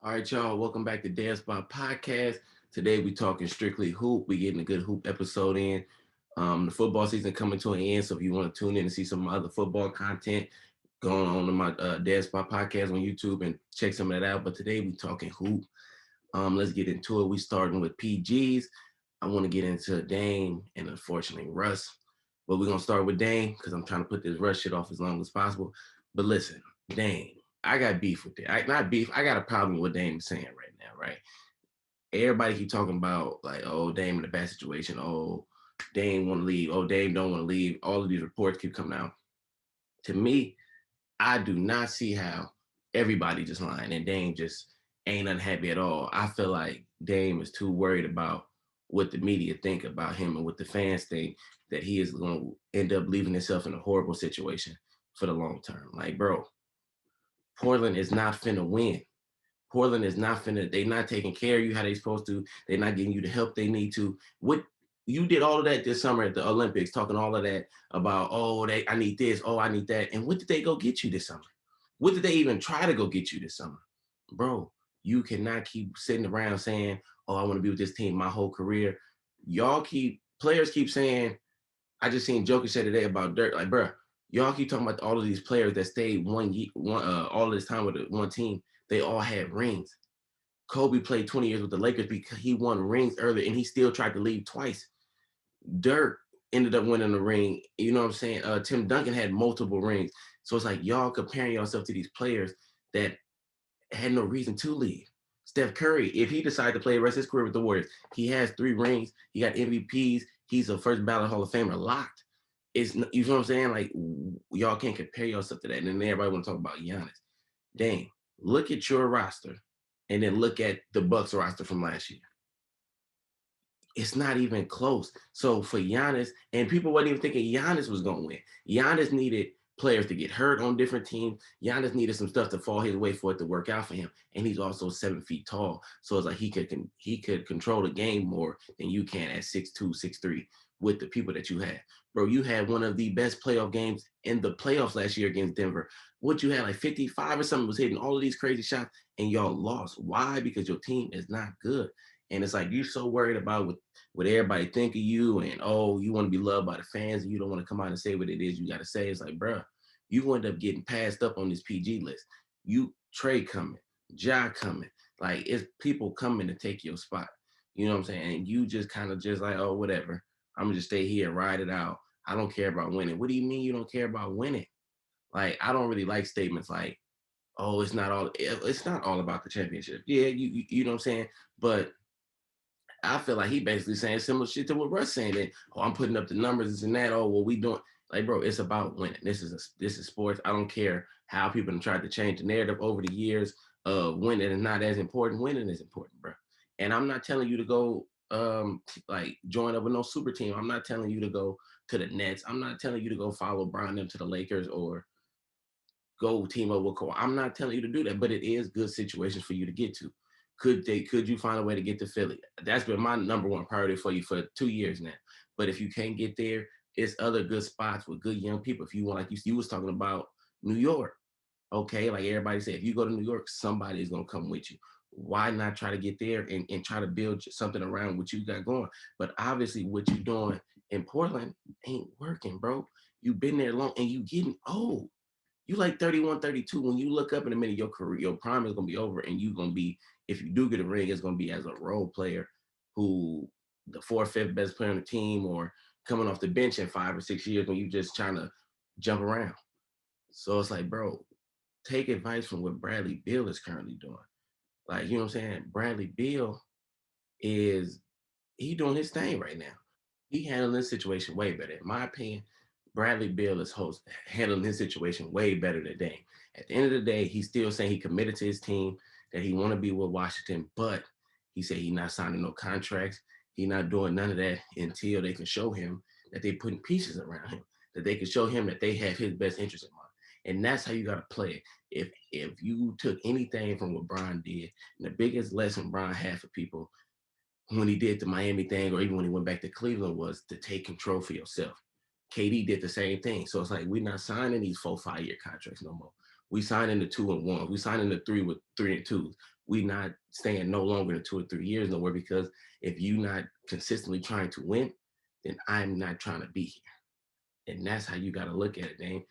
All right, y'all. Welcome back to Dead Spot Podcast. Today we talking strictly hoop. We getting a good hoop episode in. The football season coming to an end, so if you want to tune in and see some other football content, going on to my Dead Spot Podcast on YouTube and check some of that out. But today we talking hoop. Let's get into it. We starting with PGs. I want to get into Dame and unfortunately Russ, but we're gonna start with Dame because I'm trying to put this Russ shit off as long as possible. But listen, Dame. I got beef with it. Not beef. I got a problem with what Dame is saying right now, right? Everybody keep talking about like, oh, Dame in a bad situation. Oh, Dame want to leave. Oh, Dame don't want to leave. All of these reports keep coming out. To me, I do not see how everybody just lying and Dame just ain't unhappy at all. I feel like Dame is too worried about what the media think about him and what the fans think that he is going to end up leaving himself in a horrible situation for the long term. Like, bro, Portland is not finna win. Portland is not finna, they not taking care of you how they supposed to. They're not giving you the help they need to. What you did all of that this summer at the Olympics, talking all of that about, oh, I need this, oh, I need that. And what did they go get you this summer? What did they even try to go get you this summer? Bro, you cannot keep sitting around saying, oh, I want to be with this team my whole career. Players keep saying, I just seen Joker say today about Dirk, like, bro, y'all keep talking about all of these players that stayed all of this time with one team. They all had rings. Kobe played 20 years with the Lakers because he won rings earlier and he still tried to leave twice. Dirk ended up winning the ring. You know what I'm saying? Tim Duncan had multiple rings. So it's like y'all comparing yourself to these players that had no reason to leave. Steph Curry, if he decided to play the rest of his career with the Warriors, he has 3 rings. He got MVPs. He's a first ballot Hall of Famer locked. It's, you know what I'm saying? Like, y'all can't compare yourself to that. And then everybody want to talk about Giannis. Dang, look at your roster and then look at the Bucks roster from last year. It's not even close. So for Giannis, and people wasn't even thinking Giannis was going to win. Giannis needed players to get hurt on different teams. Giannis needed some stuff to fall his way for it to work out for him. And he's also 7 feet tall. So it's like he could control the game more than you can at 6'2", 6'3", with the people that you had. Bro, you had one of the best playoff games in the playoffs last year against Denver. What you had, like 55 or something, was hitting all of these crazy shots, and y'all lost. Why? Because your team is not good. And it's like you're so worried about what everybody think of you, and oh, you want to be loved by the fans, and you don't want to come out and say what it is you got to say. It's like, bro, you end up getting passed up on this PG list. You Trey coming, Ja coming, like it's people coming to take your spot. You know what I'm saying? And you just kind of just like, oh, whatever. I'm gonna just stay here, ride it out. I don't care about winning. What do you mean you don't care about winning? Like, I don't really like statements like, oh, it's not all about the championship. Yeah, you know what I'm saying? But I feel like he basically saying similar shit to what Russ saying that, oh, I'm putting up the numbers, this and that. Oh, well, we doing like, bro, it's about winning. This is sports. I don't care how people have tried to change the narrative over the years of winning is not as important. Winning is important, bro. And I'm not telling you to go like join up with no super team. I'm not telling you to go to the Nets. I'm not telling you to go follow Brian them to the Lakers or go team up with Kawhi. I'm not telling you to do that, but it is good situations for you to get to. Could you find a way to get to Philly? That's been my number one priority for you for 2 years now. But if you can't get there, it's other good spots with good young people. If you want, like you was talking about New York, okay, like everybody said, if you go to New York, somebody is gonna come with you. Why not try to get there and try to build something around what you got going? But obviously, what you doing in Portland ain't working, bro. You've been there long and you getting old. You like 31, 32. When you look up in a minute, your career, your prime is gonna be over, and you're gonna be, if you do get a ring, it's gonna be as a role player who the 4th, 5th best player on the team, or coming off the bench in 5 or 6 years when you just trying to jump around. So it's like, bro, take advice from what Bradley Beal is currently doing. Like, you know what I'm saying? Bradley Beal is he doing his thing right now. He handling this situation way better. In my opinion, Bradley Beal is handling his situation way better than Dame. At the end of the day, he's still saying he committed to his team, that he want to be with Washington, but he said he not signing no contracts. He not doing none of that until they can show him that they putting pieces around him, that they can show him that they have his best interest in mind. And that's how you got to play it. If you took anything from what Brian did, and the biggest lesson Brian had for people when he did the Miami thing, or even when he went back to Cleveland, was to take control for yourself. KD did the same thing. So it's like, we're not signing these 4, 5 year contracts no more. We signing the 2 and 1. We signing the 3 with 3 and 2s. we not staying no longer than 2 or 3 years nowhere, because if you not consistently trying to win, then I'm not trying to be here. And that's how you got to look at it, Dane.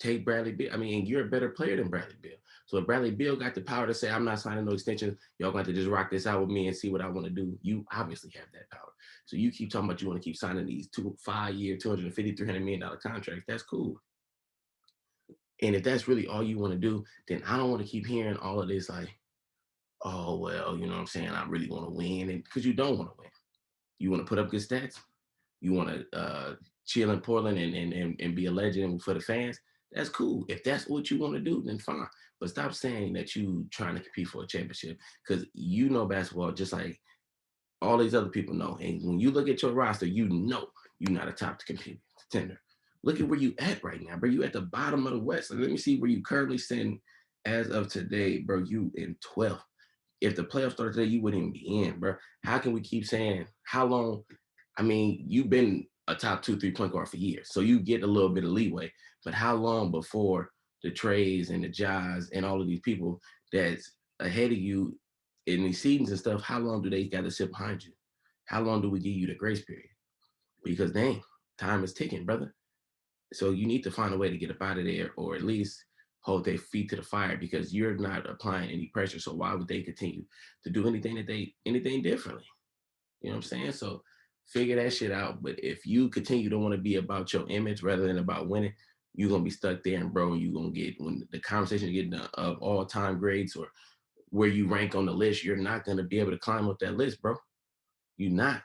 Take Bradley Beal. I mean, you're a better player than Bradley Beal. So if Bradley Beal got the power to say, I'm not signing no extensions, y'all got to just rock this out with me and see what I want to do, you obviously have that power. So you keep talking about you want to keep signing these 5 year, 250, $300 million contracts. That's cool. And if that's really all you want to do, then I don't want to keep hearing all of this like, oh, well, you know what I'm saying? I really want to win. And because you don't want to win. You want to put up good stats. You want to chill in Portland and be a legend for the fans. That's cool. If that's what you want to do, then fine. But stop saying that you trying to compete for a championship, because you know basketball just like all these other people know. And when you look at your roster, you know you're not a top contender. Look at where you at right now, bro. You at the bottom of the West. So let me see where you currently sitting as of today, bro. You in 12th. If the playoffs started today, you wouldn't even be in, bro. How can we keep saying how long? I mean, you've been a top 2, 3 point guard for years, so you get a little bit of leeway. But how long before the trades and the Jazz and all of these people that's ahead of you in these seasons and stuff? How long do they got to sit behind you? How long do we give you the grace period? Because dang, time is ticking, brother. So you need to find a way to get up out of there, or at least hold their feet to the fire, because you're not applying any pressure. So why would they continue to do anything differently? You know what I'm saying? So figure that shit out. But if you continue to want to be about your image rather than about winning, you're gonna be stuck there, and bro, you're gonna get, when the conversation getting of all-time grades or where you rank on the list, you're not gonna be able to climb up that list, bro. You're not.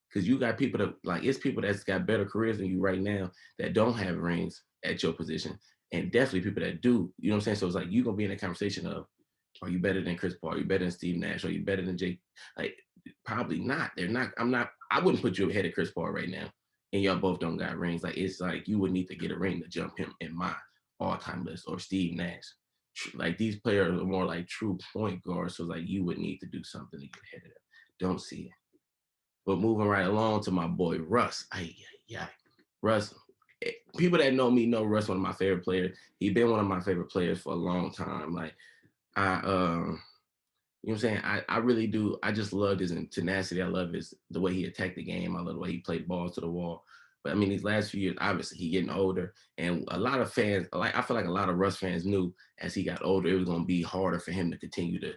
Because you got people that, like, it's people that's got better careers than you right now that don't have rings at your position, and definitely people that do. You know what I'm saying? So it's like you're gonna be in a conversation of, are you better than Chris Paul? Are you better than Steve Nash? Are you better than Jake? Like, probably not. They're not. I'm not. I wouldn't put you ahead of Chris Paul right now, and y'all both don't got rings. Like, it's like you would need to get a ring to jump him in my all-time list, or Steve Nash. Like, these players are more like true point guards, so it's like you would need to do something to get ahead of them. Don't see it. But moving right along to my boy Russ. Yeah, Russ. People that know me know Russ, one of my favorite players. He's been one of my favorite players for a long time. Like, I you know what I'm saying? I really do. I just love his tenacity. I love the way he attacked the game. I love the way he played balls to the wall. But I mean, these last few years, obviously he getting older, and a lot of fans, like, I feel like a lot of Russ fans knew as he got older, it was going to be harder for him to continue to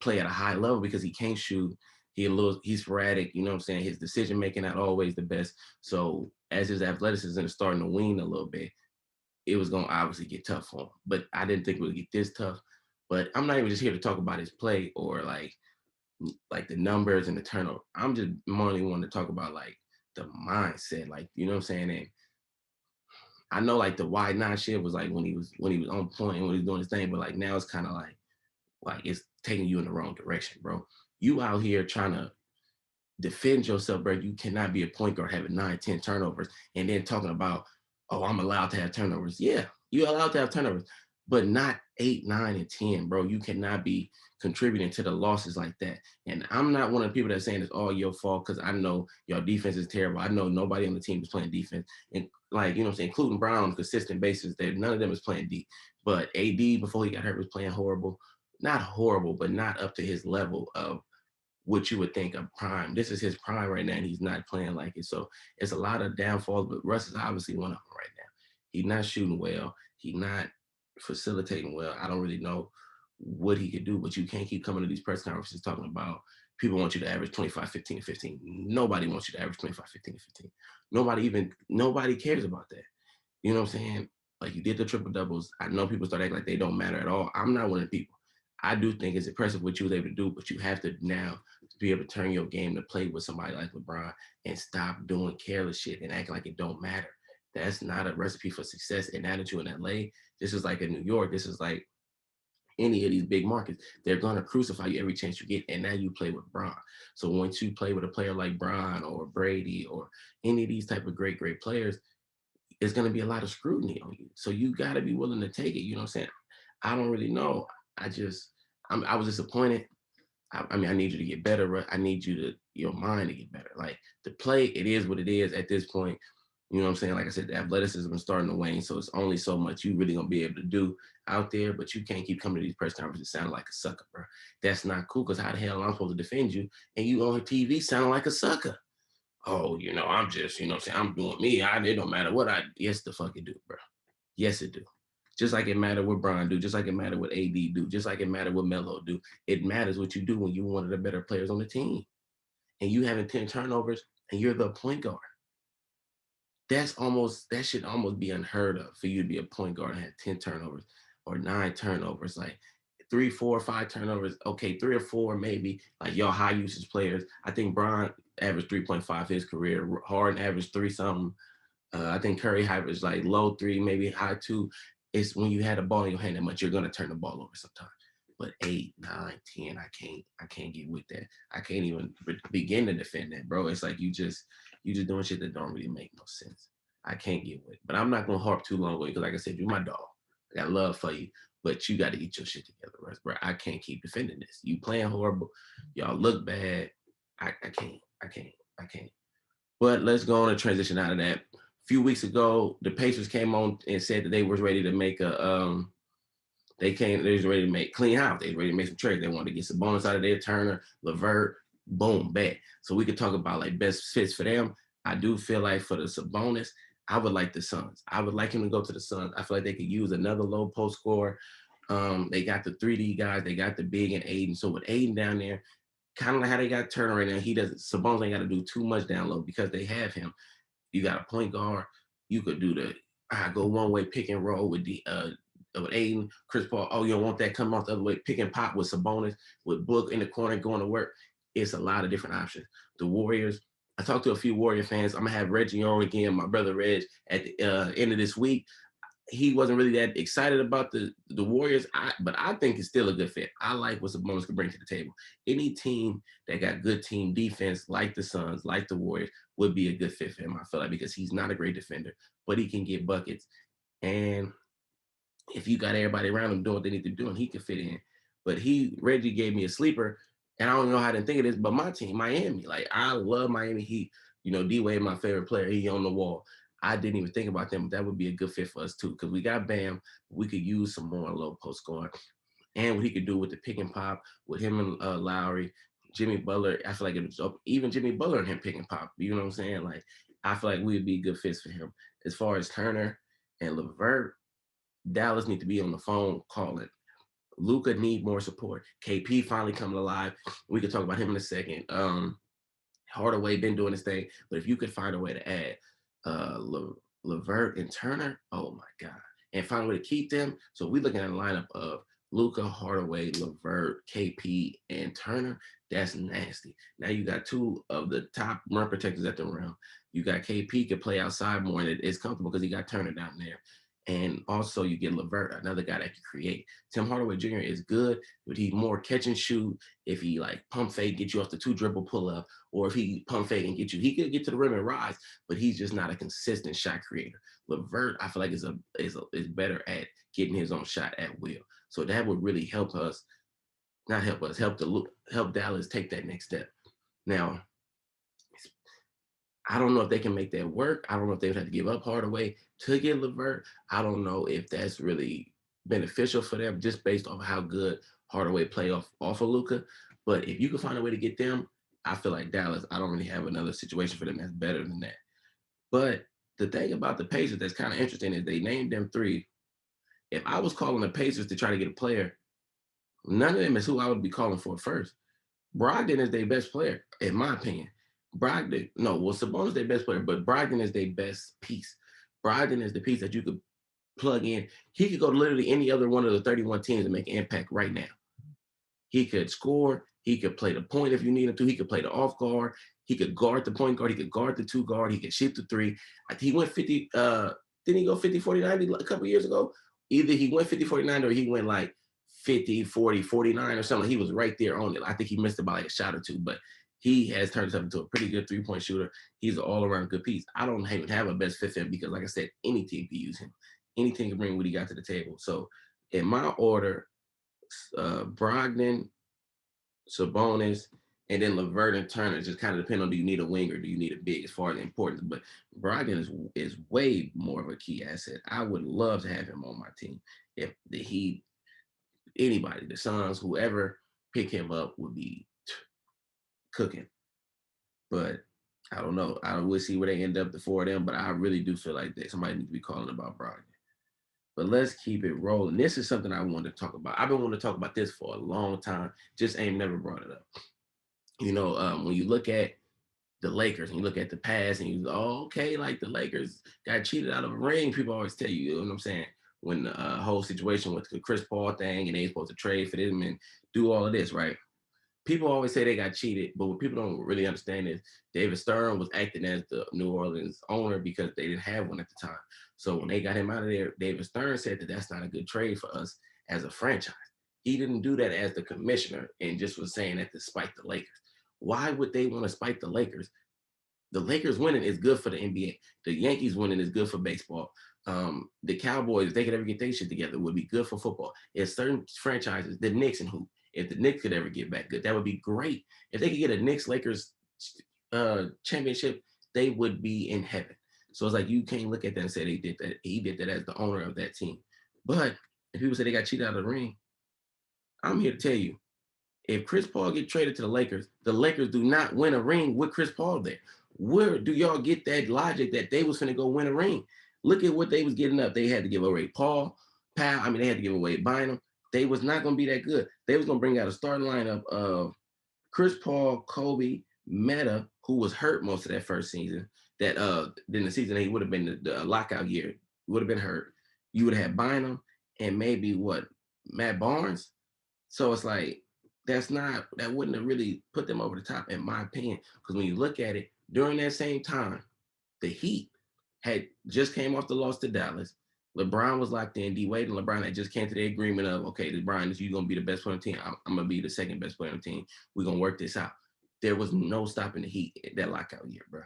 play at a high level, because he can't shoot. He's sporadic, you know what I'm saying? His decision making not always the best. So as his athleticism is starting to wane a little bit, it was gonna obviously get tough for him. But I didn't think it would get this tough. But I'm not even just here to talk about his play or like the numbers and the turnover. I'm just mainly wanting to talk about like the mindset, like, you know what I'm saying? And I know like the wide nine shit was like when he was on point and when he was doing his thing, but like now it's kind of like it's taking you in the wrong direction, bro. You out here trying to defend yourself, bro. You cannot be a point guard having 9, 10 turnovers and then talking about, oh, I'm allowed to have turnovers. Yeah, you're allowed to have turnovers, but not 8, 9, and 10, bro. You cannot be contributing to the losses like that. And I'm not one of the people that's saying it's all your fault, because I know your defense is terrible. I know nobody on the team is playing defense. And like, you know what I'm saying, including Brown on consistent basis, that none of them is playing deep. But AD, before he got hurt, was playing horrible. Not horrible, but not up to his level of what you would think of prime. This is his prime right now, and he's not playing like it. So it's a lot of downfalls, but Russ is obviously one of them right now. He's not shooting well. He's not facilitating well. I don't really know what he could do, but you can't keep coming to these press conferences talking about people want you to average 25, 15, and 15. Nobody wants you to average 25, 15, and 15. Nobody cares about that. You know what I'm saying? Like, you did the triple doubles. I know people start acting like they don't matter at all. I'm not one of the people. I do think it's impressive what you was able to do, but you have to now be able to turn your game to play with somebody like LeBron and stop doing careless shit and acting like it don't matter. That's not a recipe for success and attitude in LA. This is like in New York. This is like any of these big markets. They're gonna crucify you every chance you get. And now you play with Bron. So once you play with a player like Bron or Brady or any of these type of great players, it's going to be a lot of scrutiny on you. So you got to be willing to take it. You know what I'm saying? I don't really know. I was disappointed. I mean, I need you to get better. Right? I need your mind to get better. Like, the play, it is what it is at this point. You know what I'm saying? Like I said, the athleticism is starting to wane, so it's only so much you really gonna be able to do out there. But you can't keep coming to these press conferences sounding like a sucker, bro. That's not cool. Because how the hell am I supposed to defend you and you on TV sounding like a sucker? Oh, I'm just, what I'm saying, I'm doing me. It don't matter what I. Yes, the fuck it do, bro. Yes, it do. Just like it matter what Brian do, just like it matter what AD do, just like it matter what Melo do. It matters what you do when you're one of the better players on the team, and you having 10 turnovers, and you're the point guard. That should almost be unheard of for you to be a point guard and have 10 turnovers or 9 turnovers. Like 3, 4, 5 turnovers. Okay, 3 or 4 maybe. Like y'all high usage players. I think Brian averaged 3.5 his career. Harden averaged 3 something. I think Curry averaged like low 3, maybe high 2. It's when you had a ball in your hand that much, you're gonna turn the ball over sometimes. But 8, 9, 10, I can't get with that. I can't even begin to defend that, bro. It's like you just doing shit that don't really make no sense. I can't get with it. But I'm not gonna harp too long with it because, like I said, you're my dog. I got love for you, but you got to get your shit together, Russ, bro. I can't keep defending this. You playing horrible. Y'all look bad. I can't. I can't. But let's go on and transition out of that. A few weeks ago, the Pacers came on and said that they was ready to make they was ready to make clean house. They was ready to make some trades. They wanted to get some bonus out of there. Turner, Levert, boom, bet. So we could talk about like best fits for them. I do feel like for the Sabonis, I would like the Suns. I would like him to go to the Suns. I feel like they could use another low post scorer. They got the 3D guys. They got the big and Aiden. So with Aiden down there, kind of like how they got Turner right now, he doesn't. Sabonis ain't got to do too much down low because they have him. You got a point guard. You could do the go one way pick and roll with the with Aiden, Chris Paul. Oh, you don't want that coming off the other way. Pick and pop with Sabonis, with Book in the corner going to work. It's a lot of different options. The Warriors. I talked to a few Warrior fans. I'm gonna have Reggie on again, my brother Reg, at the end of this week. He wasn't really that excited about the Warriors, but I think it's still a good fit. I like what Sabonis can bring to the table. Any team that got good team defense, like the Suns, like the Warriors, would be a good fit for him. I feel like because he's not a great defender, but he can get buckets. And if you got everybody around him doing what they need to do, and he can fit in. But Reggie gave me a sleeper, and I don't know how to think of this, but my team, Miami, like I love Miami Heat. D Wade, my favorite player, he on the wall. I didn't even think about them, but that would be a good fit for us too, because we got Bam. We could use some more low post scoring, and what he could do with the pick and pop with him and Lowry, Jimmy Butler. I feel like it was even Jimmy Butler and him pick and pop. You know what I'm saying? Like I feel like we'd be good fits for him. As far as Turner and Levert, Dallas need to be on the phone calling. Luka need more support. KP finally coming alive. We could talk about him in a second. Hardaway been doing his thing, but if you could find a way to add Levert and Turner, oh my God, and find a way to keep them. So we're looking at a lineup of Luka, Hardaway, Levert, KP, and Turner. That's nasty. Now you got two of the top rim protectors at the rim. You got KP can play outside more, and it's comfortable because he got Turner down there. And also you get Levert, another guy that can create. Tim Hardaway Jr. is good, but he's more catch and shoot. If he like pump fake, get you off the 2 dribble pull up, or if he pump fake and get you, he could get to the rim and rise, but he's just not a consistent shot creator. Levert, I feel like is better at getting his own shot at will. So that would really help us, not help us, help Dallas take that next step. Now, I don't know if they can make that work. I don't know if they would have to give up Hardaway to get Levert. I don't know if that's really beneficial for them just based off how good Hardaway play off of Luka. But if you can find a way to get them, I feel like Dallas, I don't really have another situation for them that's better than that. But the thing about the Pacers that's kind of interesting is they named them 3. If I was calling the Pacers to try to get a player, none of them is who I would be calling for first. Brogdon is their best player, in my opinion. Sabonis is their best player, but Brogdon is their best piece. Brogdon is the piece that you could plug in. He could go to literally any other one of the 31 teams and make an impact right now. He could score. He could play the point if you need him to. He could play the off guard. He could guard the point guard. He could guard the 2 guard. He could shoot the 3. He went 50. Didn't he go 50, 40, 90 a couple years ago? Either he went 50, 49 or he went like 50, 40, 49 or something. He was right there on it. I think he missed about like a shot or 2, but he has turned himself into a pretty good 3-point shooter. He's an all-around good piece. I don't even have a best fit for him because, like I said, any team can use him. Any team can bring what he got to the table. So in my order, Brogdon, Sabonis, And then Levert and Turner just kind of depend on, do you need a wing or do you need a big as far as importance. But Brogdon is way more of a key asset. I would love to have him on my team. If the Heat, anybody, the Suns, whoever pick him up would be cooking. But I don't know. I will see where they end up, the four of them. But I really do feel like that somebody needs to be calling about Brogdon. But let's keep it rolling. This is something I wanted to talk about. I've been wanting to talk about this for a long time. Just ain't never brought it up. When you look at the Lakers and you look at the past and you go, oh, okay, like the Lakers got cheated out of a ring. People always tell you, you know what I'm saying? When the whole situation with the Chris Paul thing and they supposed to trade for them and do all of this, right? People always say they got cheated, but what people don't really understand is David Stern was acting as the New Orleans owner because they didn't have one at the time. So when they got him out of there, David Stern said that that's not a good trade for us as a franchise. He didn't do that as the commissioner and just was saying that to spite the Lakers. Why would they want to spite the Lakers? The Lakers winning is good for the NBA. The Yankees winning is good for baseball. The Cowboys, if they could ever get their shit together, would be good for football. If certain franchises, the Knicks and who, if the Knicks could ever get back good, that would be great. If they could get a Knicks Lakers championship, they would be in heaven. So it's like you can't look at that and say they did that. He did that as the owner of that team. But if people say they got cheated out of the ring, I'm here to tell you, if Chris Paul get traded to the Lakers do not win a ring with Chris Paul there. Where do y'all get that logic that they was finna go win a ring? Look at what they was getting up. They had to give away Paul, Powell. I mean, they had to give away Bynum. They was not going to be that good. They was going to bring out a starting lineup of Chris Paul, Kobe, Meta, who was hurt most of that first season. That then the season he would have been the lockout year, would have been hurt. You would have had Bynum and maybe Matt Barnes. So it's like that wouldn't have really put them over the top, in my opinion. Because when you look at it, during that same time, the Heat had just came off the loss to Dallas. LeBron was locked in. D Wade and LeBron had just came to the agreement of, okay, LeBron, if you're gonna be the best player on the team, I'm gonna be the second best player on the team. We're gonna work this out. There was no stopping the Heat that lockout year, bro.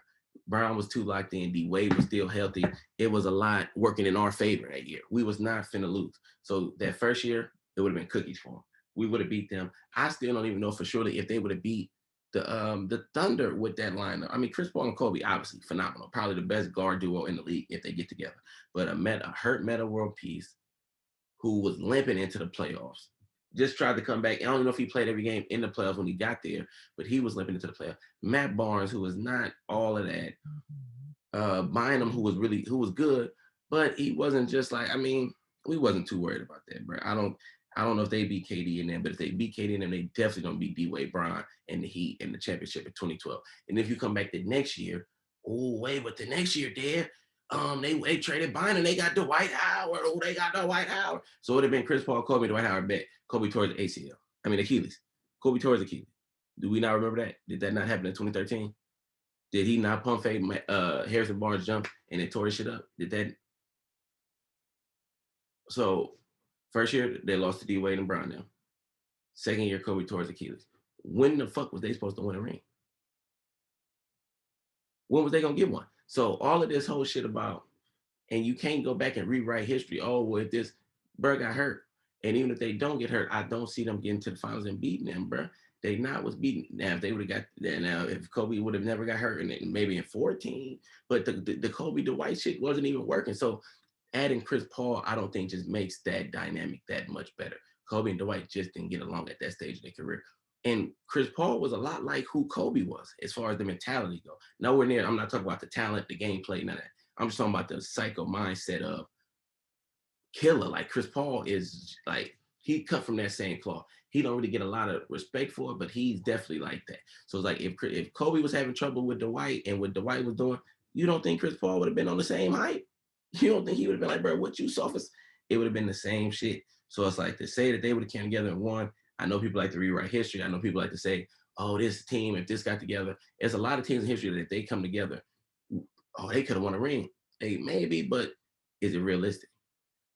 Brown was too locked in. D Wade was still healthy. It was a lot working in our favor that year. We was not finna lose. So that first year, it would have been cookies for them. We would have beat them. I still don't even know for sure if they would have beat the Thunder with that lineup. I mean, Chris Paul and Kobe, obviously phenomenal. Probably the best guard duo in the league if they get together. But a hurt Meta World Peace who was limping into the playoffs. Just tried to come back. I don't know if he played every game in the playoffs when he got there, but he was limping into the playoffs. Matt Barnes, who was not all of that. Bynum, who was good, but he wasn't just like, I mean, we wasn't too worried about that, bro. I don't know if they beat KD in them, but if they beat KD in them, they definitely don't beat D Wade Bron and the Heat in the championship in 2012. And if you come back the next year, but the next year, Dad, they traded Bynum, they got Dwight Howard. Oh, they got Dwight Howard. So it would have been Chris Paul, Kobe, Dwight Howard bet. Kobe tore his ACL. I mean Achilles. Kobe tore his Achilles. Do we not remember that? Did that not happen in 2013? Did he not pump fake Harrison Barnes jump and it tore his shit up? Did that? So first year they lost to D Wade and Brown now. Second year Kobe tore his Achilles. When the fuck was they supposed to win a ring? When was they gonna get one? So all of this whole shit about, and you can't go back and rewrite history. Oh, well, if this Bird got hurt, and even if they don't get hurt, I don't see them getting to the finals and beating them, bro. They not was beating. Now, if they would have got that, now if Kobe would have never got hurt, and maybe in 14, but the Kobe Dwight shit wasn't even working. So adding Chris Paul, I don't think just makes that dynamic that much better. Kobe and Dwight just didn't get along at that stage of their career. And Chris Paul was a lot like who Kobe was as far as the mentality go. Nowhere near, I'm not talking about the talent, the gameplay, none of that. I'm just talking about the psycho mindset of killer. Like Chris Paul is like, he cut from that same cloth. He don't really get a lot of respect for it, but he's definitely like that. So it's like if Kobe was having trouble with Dwight and what Dwight was doing, you don't think Chris Paul would have been on the same height? You don't think he would have been like, bro, what you sophist? It would have been the same shit. So it's like to say that they would have came together and won. I know people like to rewrite history. I know people like to say, oh, this team, if this got together, there's a lot of teams in history that if they come together, oh, they could have won a ring. Hey, maybe, but is it realistic?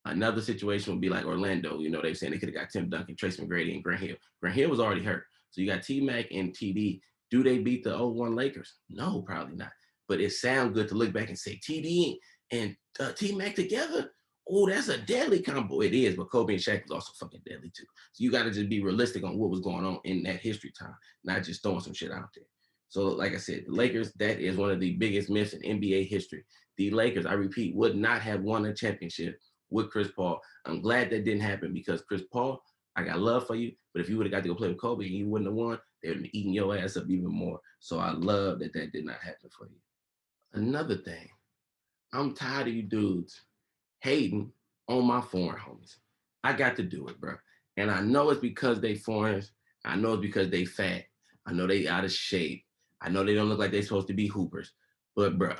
Another situation would be like Orlando. You know, they're saying they could have got Tim Duncan, Tracy McGrady, and Grant Hill. Grant Hill was already hurt. So you got T-Mac and TD. Do they beat the 01 Lakers? No, probably not. But it sounds good to look back and say TD and T-Mac together. Oh, that's a deadly combo. It is, but Kobe and Shaq was also fucking deadly too. So you got to just be realistic on what was going on in that history time, not just throwing some shit out there. So, like I said, the Lakers, that is one of the biggest myths in NBA history. The Lakers, I repeat, would not have won a championship with Chris Paul. I'm glad that didn't happen because Chris Paul, I got love for you, but if you would have got to go play with Kobe and you wouldn't have won, they would have been eating your ass up even more. So I love that that did not happen for you. Another thing, I'm tired of you dudes hating on my foreign homies. I got to do it, bro. And I know it's because they foreigners. I know it's because they fat. I know they out of shape. I know they don't look like they supposed to be hoopers. But bro,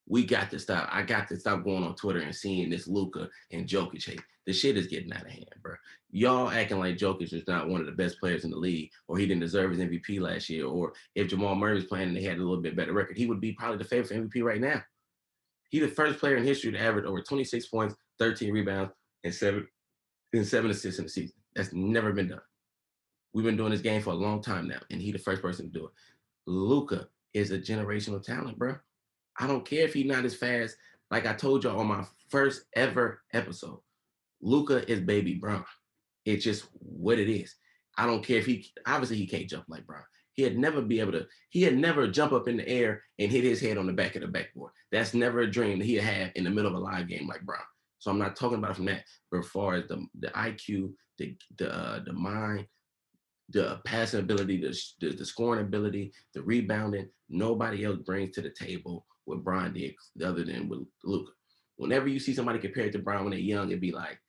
we got to stop. I got to stop going on Twitter and seeing this Luka and Jokic hate. The shit is getting out of hand, bro. Y'all acting like Jokic is not one of the best players in the league, or he didn't deserve his MVP last year, or if Jamal Murray was playing and they had a little bit better record, he would be probably the favorite for MVP right now. He's the first player in history to average over 26 points, 13 rebounds, and seven assists in the season. That's never been done. We've been doing this game for a long time now, and he's the first person to do it. Luka is a generational talent, bro. I don't care if he's not as fast. Like I told y'all on my first ever episode, Luka is baby Bron. It's just what it is. I don't care if he can't jump like Bron. He had never jump up in the air and hit his head on the back of the backboard. That's never a dream that he'd have in the middle of a live game like Bron. So I'm not talking about from that. But as far as the IQ, the mind, the passing ability, the scoring ability, the rebounding, nobody else brings to the table what Bron did other than with Luka. Whenever you see somebody compared to Bron when they're young, it'd be like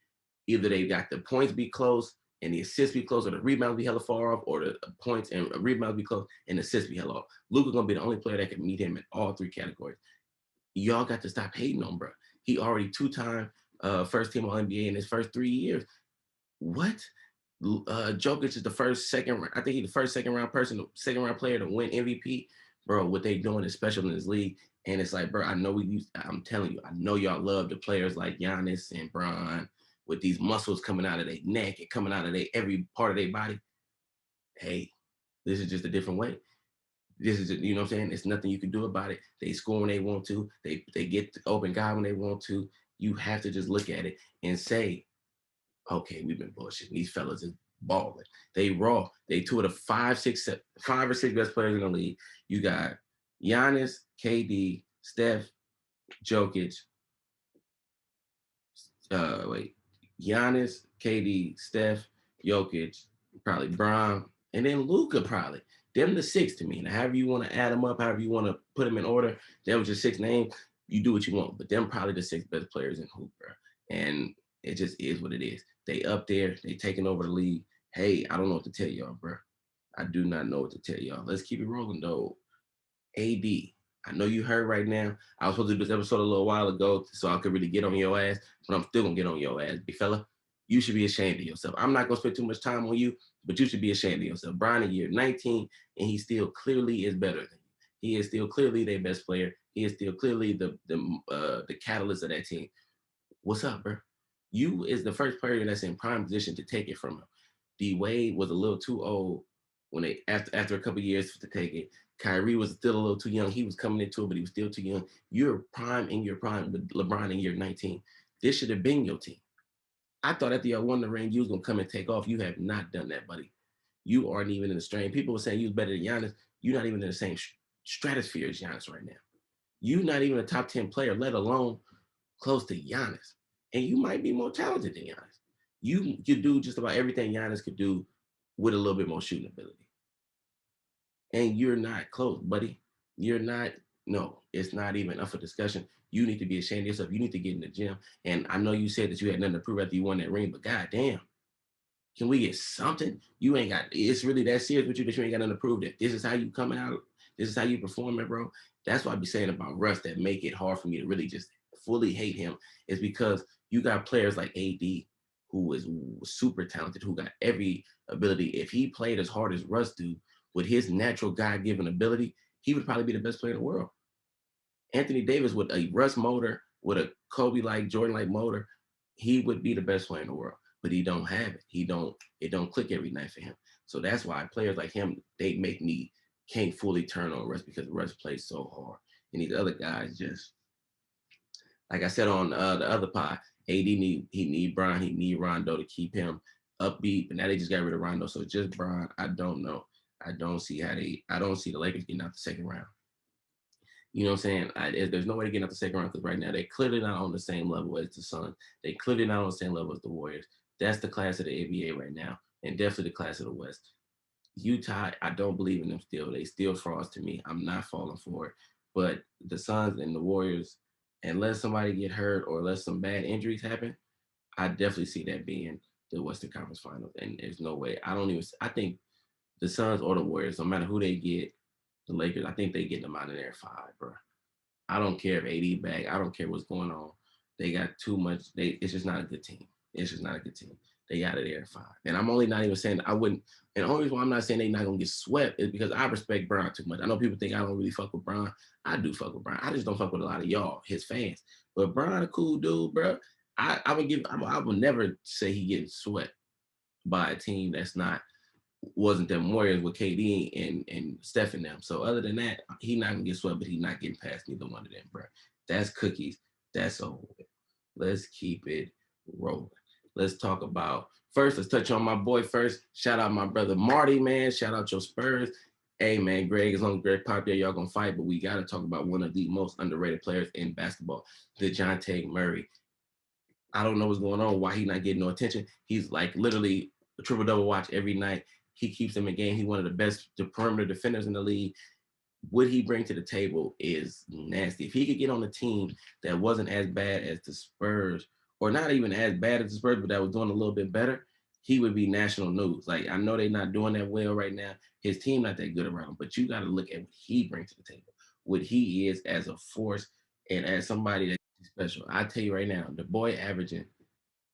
either they got the points be close and the assists be close, or the rebounds be hella far off, or the points and rebounds be close and the assists be hella off. Luka gonna be the only player that can meet him in all three categories. Y'all got to stop hating on bro. He already two-time first team All NBA in his first 3 years. What? Jokic is the first second. I think he's the first second round player to win MVP. Bro, what they doing is special in this league. And it's like, bro, I know I'm telling you, I know y'all love the players like Giannis and Bron with these muscles coming out of their neck and coming out of every part of their body. Hey, this is just a different way. This is, you know what I'm saying? It's nothing you can do about it. They score when they want to. They get the open guy when they want to. You have to just look at it and say, okay, we've been bullshitting. These fellas is balling. They raw. They two of the five or six best players in the league. You got Giannis, KD, Steph, Jokic. Giannis, KD, Steph, Jokic, probably Bron, and then Luka probably. Them the six to me. Now, however you want to add them up, however you want to put them in order, that was your six names. You do what you want, but them probably the six best players in hoop, bro. And it just is what it is. They up there, they taking over the league. Hey, I don't know what to tell y'all, bro. I do not know what to tell y'all. Let's keep it rolling, though. AD, I know you heard right now. I was supposed to do this episode a little while ago so I could really get on your ass, but I'm still gonna get on your ass, big fella. You should be ashamed of yourself. I'm not gonna spend too much time on you, but you should be ashamed of yourself. Brian, in year 19, and he still clearly is better than you. He is still clearly their best player. He is still clearly the catalyst of that team. What's up, bro? You is the first player that's in prime position to take it from him. D Wade was a little too old when they after a couple years to take it. Kyrie was still a little too young. He was coming into it, but he was still too young. You're prime in your prime with LeBron in year 19. This should have been your team. I thought after y'all won the ring, you was gonna come and take off. You have not done that, buddy. You aren't even in the strain. People were saying you was better than Giannis. You're not even in the same stratosphere as Giannis right now. You're not even a top 10 player, let alone close to Giannis. And you might be more talented than Giannis. You could do just about everything Giannis could do with a little bit more shooting ability. And you're not close, buddy. You're not, no, it's not even up for discussion. You need to be ashamed of yourself. You need to get in the gym. And I know you said that you had nothing to prove after you won that ring, but goddamn, can we get something? You ain't got, it's really that serious with you that you ain't got nothing to prove that this is how you coming out. This is how you performing, bro. That's what I be saying about Russ that make it hard for me to really just fully hate him is because you got players like AD who is super talented, who got every ability. If he played as hard as Russ do with his natural God-given ability, he would probably be the best player in the world. Anthony Davis with a Russ motor, with a Kobe-like, Jordan-like motor, he would be the best player in the world. But he don't have it. It don't click every night for him. So that's why players like him, they make me can't fully turn on Russ because Russ plays so hard. And these other guys just, Like I said on the other pod, he need Bron, he need Rondo to keep him upbeat. But now they just got rid of Rondo, so just Bron. I don't know. I don't see the Lakers getting out the second round. You know what I'm saying? There's no way to get out the second round because right now they're clearly not on the same level as the Suns. They clearly not on the same level as the Warriors. That's the class of the NBA right now, and definitely the class of the West. Utah, I don't believe in them still. They still frauds to me. I'm not falling for it. But the Suns and the Warriors, unless somebody get hurt or unless some bad injuries happen, I definitely see that being the Western Conference Finals. And there's no way. I think the Suns or the Warriors, no matter who they get, the Lakers, I think they get them out of there 5, bro. I don't care if AD back. I don't care what's going on. They got too much. It's just not a good team. It's just not a good team. They got it there at 5. And I'm only not even saying I wouldn't. And the only reason why I'm not saying they're not gonna get swept is because I respect Brown too much. I know people think I don't really fuck with Brown. I do fuck with Brown. I just don't fuck with a lot of y'all, his fans. But Brown a cool dude, bro. I would never say he getting swept by a team that's not wasn't them Warriors with KD and Steph and them. So other than that, he not gonna get swept, but he not getting past neither one of them, bro. That's cookies. That's over. Let's keep it rolling. Let's talk about first. Let's touch on my boy first. Shout out my brother Marty, man. Shout out your Spurs. Hey man, Greg, as long as Greg pop there, y'all gonna fight, but we gotta talk about one of the most underrated players in basketball, DeJounte Murray. I don't know what's going on, why he not getting no attention. He's like literally a triple double watch every night. He keeps them in game. He's one of the best perimeter defenders in the league. What he bring to the table is nasty. If he could get on a team that wasn't as bad as the Spurs, or not even as bad as the Spurs, but that was doing a little bit better, he would be national news. Like I know they're not doing that well right now. His team not that good around him, but you got to look at what he brings to the table, what he is as a force, and as somebody that's special. I tell you right now, the boy averaging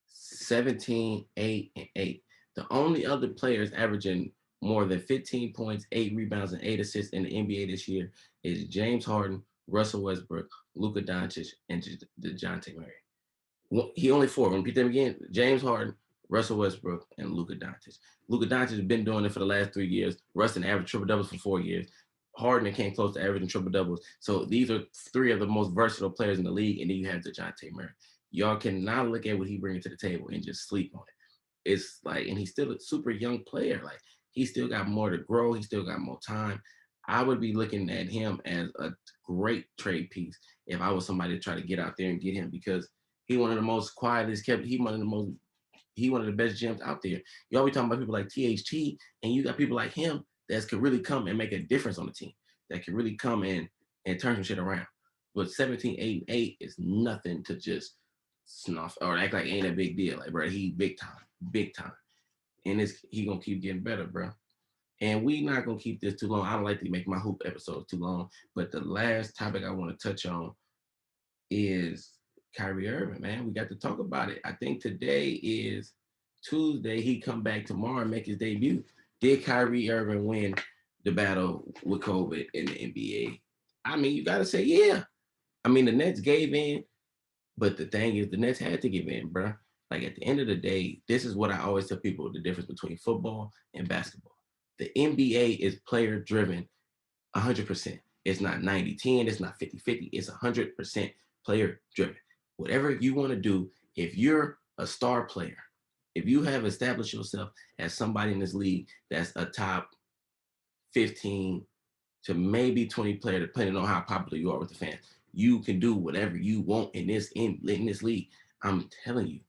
17, 8, and 8. The only other players averaging more than 15 points, 8 rebounds, and 8 assists in the NBA this year is James Harden, Russell Westbrook, Luka Doncic, and DeJounte Murray. Well, he only 4. I'm gonna repeat them again. James Harden, Russell Westbrook, and Luka Doncic. Luka Doncic has been doing it for the last 3 years. Russ averaged triple doubles for 4 years. Harden came close to averaging triple doubles. So these are 3 of the most versatile players in the league, and then you have DeJounte Murray. Y'all cannot look at what he brings to the table and just sleep on it. It's like, and he's still a super young player. Like he still got more to grow. He still got more time. I would be looking at him as a great trade piece if I was somebody to try to get out there and get him because he one of the most quietest kept. He one of the best gems out there. You always talking about people like THT, and you got people like him that could really come and make a difference on the team. That can really come in and turn some shit around. But 17, 8, and 8 is nothing to just snuff or act like ain't a big deal. Like, bro, he big time, big time. And he gonna keep getting better, bro. And we not gonna keep this too long. I don't like to make my hoop episodes too long. But the last topic I want to touch on is Kyrie Irving, man. We got to talk about it. I think today is Tuesday. He come back tomorrow and make his debut. Did Kyrie Irving win the battle with Kobe in the NBA? I mean, you got to say, yeah. I mean, the Nets gave in, but the thing is, the Nets had to give in, bro. Like at the end of the day, this is what I always tell people, the difference between football and basketball. The NBA is player driven 100%. It's not 90-10. It's not 50-50. It's 100% player driven. Whatever you want to do, if you're a star player, if you have established yourself as somebody in this league that's a top 15 to maybe 20 player, depending on how popular you are with the fans, you can do whatever you want in this league. I'm telling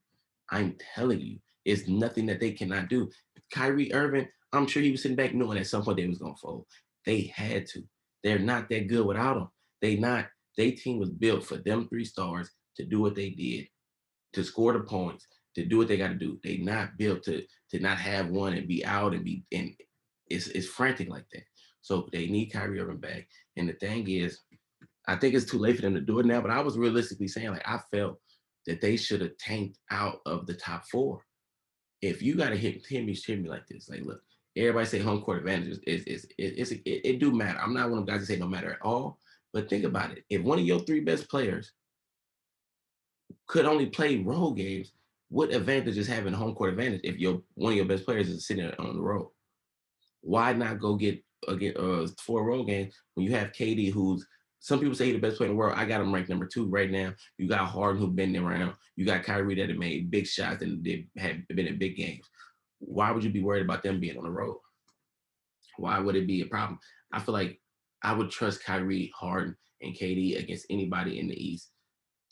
you, it's nothing that they cannot do. Kyrie Irving, I'm sure he was sitting back knowing at some point they was gonna fold. They had to. They're not that good without him. Their team was built for them 3 stars to do what they did, to score the points, to do what they got to do. They not built to not have one and be out and it's frantic like that. So they need Kyrie Irving back. And the thing is, I think it's too late for them to do it now. But I was realistically saying, like, I felt that they should have tanked out of the top 4. If you got to hear me like this, like, look, everybody say home court advantage it do matter. I'm not one of them guys that say no matter at all. But think about it. If one of your 3 best players could only play road games, what advantage is having home court advantage if one of your best players is sitting on the road? Why not go get 4 road games when you have KD who's Some people say he's the best player in the world. I got him ranked number 2 right now. You got Harden who been around. You got Kyrie that have made big shots and they have been in big games. Why would you be worried about them being on the road? Why would it be a problem? I feel like I would trust Kyrie, Harden, and KD against anybody in the East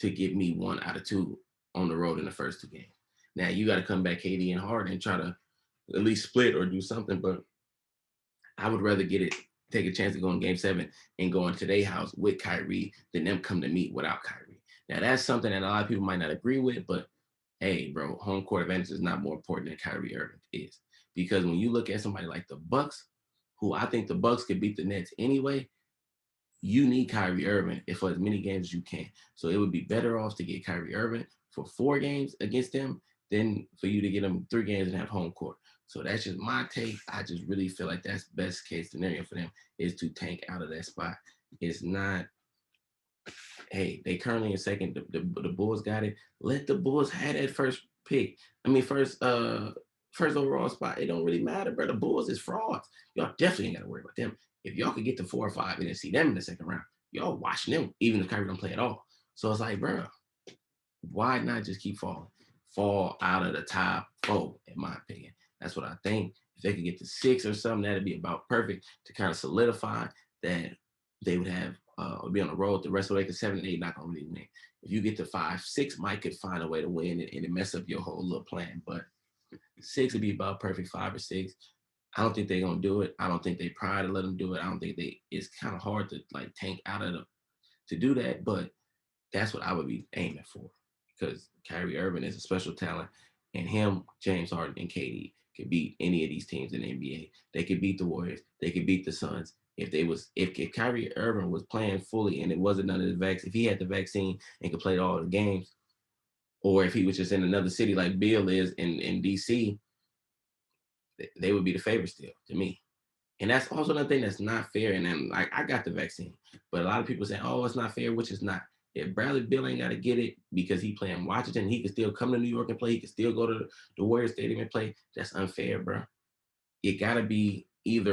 to get me 1 out of 2 on the road in the first 2 games. Now you got to come back KD and Harden and try to at least split or do something, but I would rather take a chance to go in game 7 and go into their house with Kyrie than them come to meet without Kyrie. Now that's something that a lot of people might not agree with, but hey, bro, home court advantage is not more important than Kyrie Irving is. Because when you look at somebody like the Bucks, who I think the Bucks could beat the Nets anyway, you need Kyrie Irving for as many games as you can. So it would be better off to get Kyrie Irving for 4 games against them than for you to get them 3 games and have home court. So that's just my take. I just really feel like that's best case scenario for them is to tank out of that spot. It's not, hey, they currently in second. The Bulls got it. Let the Bulls have that first pick. I mean, first overall spot. It don't really matter, bro. The Bulls is frauds. Y'all definitely ain't got to worry about them. If y'all could get to 4 or 5 and then see them in the second round, y'all watching them, even if Kyrie don't play at all. So it's like, bro, why not just keep falling? Fall out of the top 4, in my opinion. That's what I think. If they could get to 6 or something, that'd be about perfect to kind of solidify that they would have be on the road. The rest of the way, because 7 and 8 not gonna really win. If you get to 5, 6 might could find a way to win and mess up your whole little plan. But 6 would be about perfect. 5 or 6. I don't think they're gonna do it. I don't think they pride to let them do it. I don't think it's kind of hard to like tank out of them to do that, but that's what I would be aiming for because Kyrie Irving is a special talent, and him, James Harden, and KD could beat any of these teams in the NBA. They could beat the Warriors. They could beat the Suns. If Kyrie Irving was playing fully and it wasn't none of the vaccine, if he had the vaccine and could play all the games, or if he was just in another city like Bill is in DC, they would be the favorite still to me. And that's also another thing that's not fair. And then like I got the vaccine, but a lot of people say, "Oh, it's not fair," which is not. If Bradley Beal ain't got to get it because he playing Washington, he can still come to New York and play. He can still go to the Warriors Stadium and play. That's unfair, bro. It gotta be it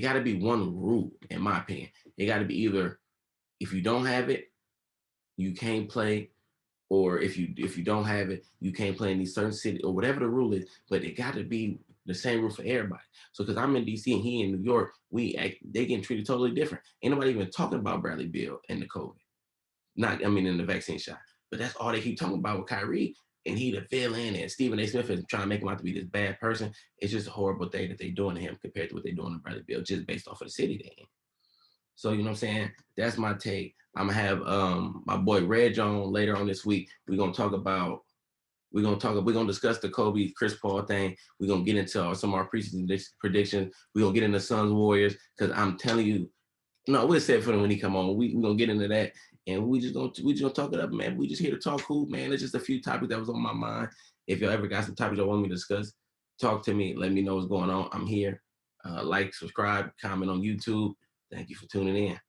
gotta be one rule, in my opinion. It gotta be either if you don't have it, you can't play, or if you don't have it, you can't play in these certain cities or whatever the rule is. But it got to be the same rule for everybody. So because I'm in DC and he in New York, they getting treated totally different. Ain't nobody even talking about Bradley Beal and the COVID. In the vaccine shot. But that's all they keep talking about with Kyrie. And he the villain, and Stephen A. Smith is trying to make him out to be this bad person. It's just a horrible thing that they're doing to him compared to what they're doing to Bradley Beal, just based off of the city they in. So, you know what I'm saying? That's my take. I'm gonna have my boy Reg on later on this week. We're gonna discuss the Kobe Chris Paul thing. We're gonna get into some of our preseason predictions. We're gonna get into Suns Warriors, because I'm telling you, no, we'll say it for him when he come on. We're gonna get into that, and we just gonna talk it up, man. We just here to talk hoop, man. It's just a few topics that was on my mind. If y'all ever got some topics y'all want me to discuss, talk to me. Let me know what's going on. I'm here. Like, subscribe, comment on YouTube. Thank you for tuning in.